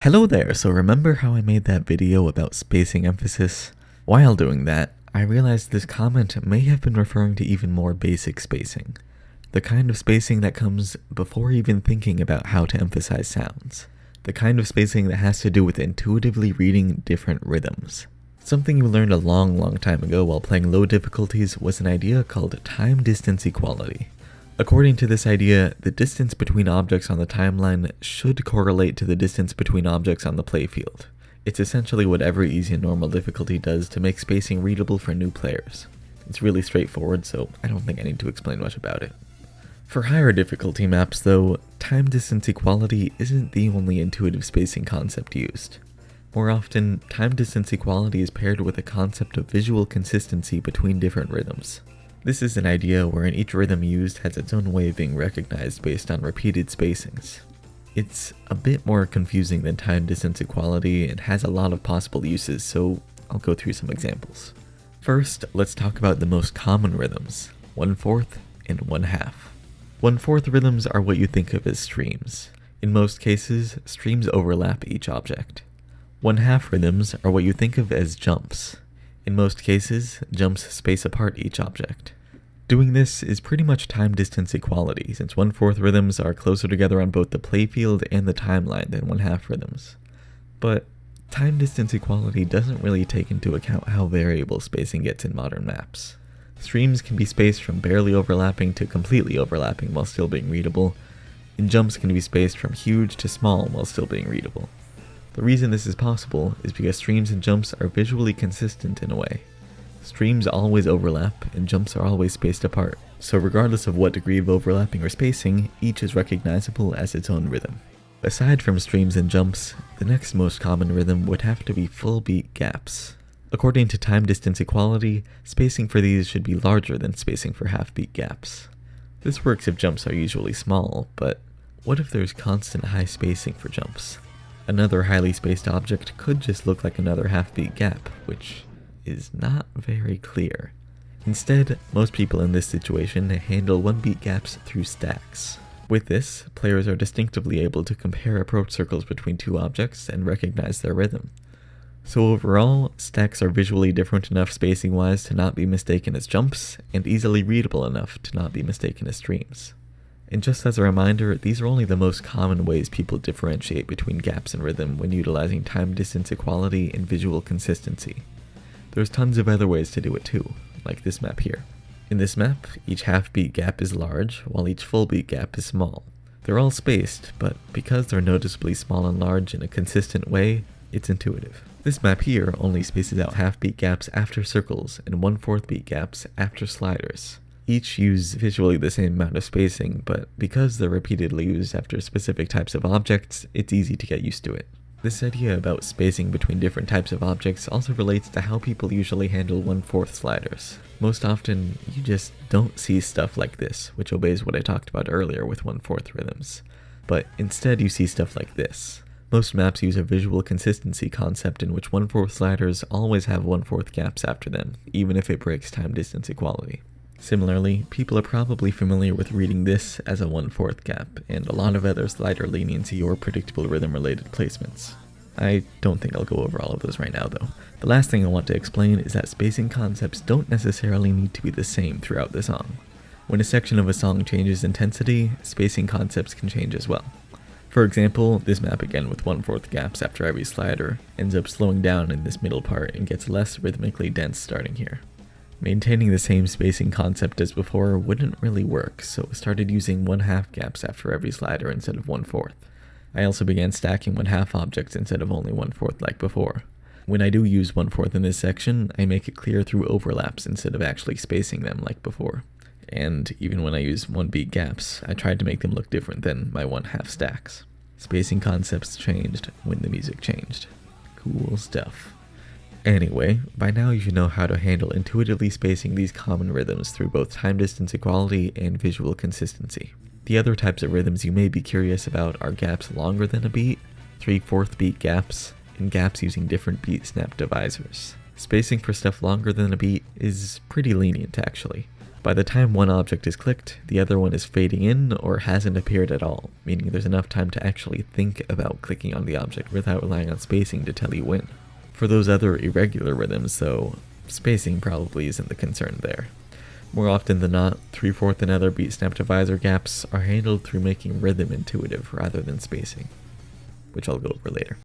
Hello there, so remember how I made that video about spacing emphasis? While doing that, I realized this comment may have been referring to even more basic spacing. The kind of spacing that comes before even thinking about how to emphasize sounds. The kind of spacing that has to do with intuitively reading different rhythms. Something you learned a long time ago while playing low difficulties was an idea called time-distance equality. According to this idea, the distance between objects on the timeline should correlate to the distance between objects on the playfield. It's essentially what every easy and normal difficulty does to make spacing readable for new players. It's really straightforward, so I don't think I need to explain much about it. For higher difficulty maps though, time-distance equality isn't the only intuitive spacing concept used. More often, time-distance equality is paired with a concept of visual consistency between different rhythms. This is an idea wherein each rhythm used has its own way of being recognized based on repeated spacings. It's a bit more confusing than time-distance equality and has a lot of possible uses, so I'll go through some examples. First, let's talk about the most common rhythms, 1/4 and 1/2. 1/4 rhythms are what you think of as streams. In most cases, streams overlap each object. 1/2 rhythms are what you think of as jumps. In most cases, jumps space apart each object. Doing this is pretty much time-distance equality, since 1/4 rhythms are closer together on both the playfield and the timeline than 1/2 rhythms. But time-distance equality doesn't really take into account how variable spacing gets in modern maps. Streams can be spaced from barely overlapping to completely overlapping while still being readable, and jumps can be spaced from huge to small while still being readable. The reason this is possible is because streams and jumps are visually consistent in a way. Streams always overlap, and jumps are always spaced apart, so regardless of what degree of overlapping or spacing, each is recognizable as its own rhythm. Aside from streams and jumps, the next most common rhythm would have to be full beat gaps. According to time-distance equality, spacing for these should be larger than spacing for half-beat gaps. This works if jumps are usually small, but what if there's constant high spacing for jumps? Another highly spaced object could just look like another half-beat gap, which is not very clear. Instead, most people in this situation handle one-beat gaps through stacks. With this, players are distinctively able to compare approach circles between two objects and recognize their rhythm. So overall, stacks are visually different enough spacing-wise to not be mistaken as jumps, and easily readable enough to not be mistaken as streams. And just as a reminder, these are only the most common ways people differentiate between gaps and rhythm when utilizing time-distance equality and visual consistency. There's tons of other ways to do it too, like this map here. In this map, each half-beat gap is large, while each full-beat gap is small. They're all spaced, but because they're noticeably small and large in a consistent way, it's intuitive. This map here only spaces out half-beat gaps after circles and 1/4 beat gaps after sliders. Each use visually the same amount of spacing, but because they're repeatedly used after specific types of objects, it's easy to get used to it. This idea about spacing between different types of objects also relates to how people usually handle 1/4 sliders. Most often, you just don't see stuff like this, which obeys what I talked about earlier with 1/4 rhythms. But instead you see stuff like this. Most maps use a visual consistency concept in which 1/4 sliders always have 1/4 gaps after them, even if it breaks time-distance equality. Similarly, people are probably familiar with reading this as a 1/4 gap, and a lot of other slider leniency or predictable rhythm-related placements. I don't think I'll go over all of those right now though. The last thing I want to explain is that spacing concepts don't necessarily need to be the same throughout the song. When a section of a song changes intensity, spacing concepts can change as well. For example, this map again with 1/4 gaps after every slider ends up slowing down in this middle part and gets less rhythmically dense starting here. Maintaining the same spacing concept as before wouldn't really work, so I started using 1/2 gaps after every slider instead of 1/4. I also began stacking 1/2 objects instead of only 1/4 like before. When I do use 1/4 in this section, I make it clear through overlaps instead of actually spacing them like before. And even when I use 1-beat gaps, I tried to make them look different than my 1/2 stacks. Spacing concepts changed when the music changed. Cool stuff. Anyway, by now you should know how to handle intuitively spacing these common rhythms through both time-distance equality and visual consistency. The other types of rhythms you may be curious about are gaps longer than a beat, 3/4 beat gaps, and gaps using different beat snap divisors. Spacing for stuff longer than a beat is pretty lenient actually. By the time one object is clicked, the other one is fading in or hasn't appeared at all, meaning there's enough time to actually think about clicking on the object without relying on spacing to tell you when. For those other irregular rhythms, though, spacing probably isn't the concern there. More often than not, 3/4 and other beat snap divisor gaps are handled through making rhythm intuitive rather than spacing, which I'll go over later.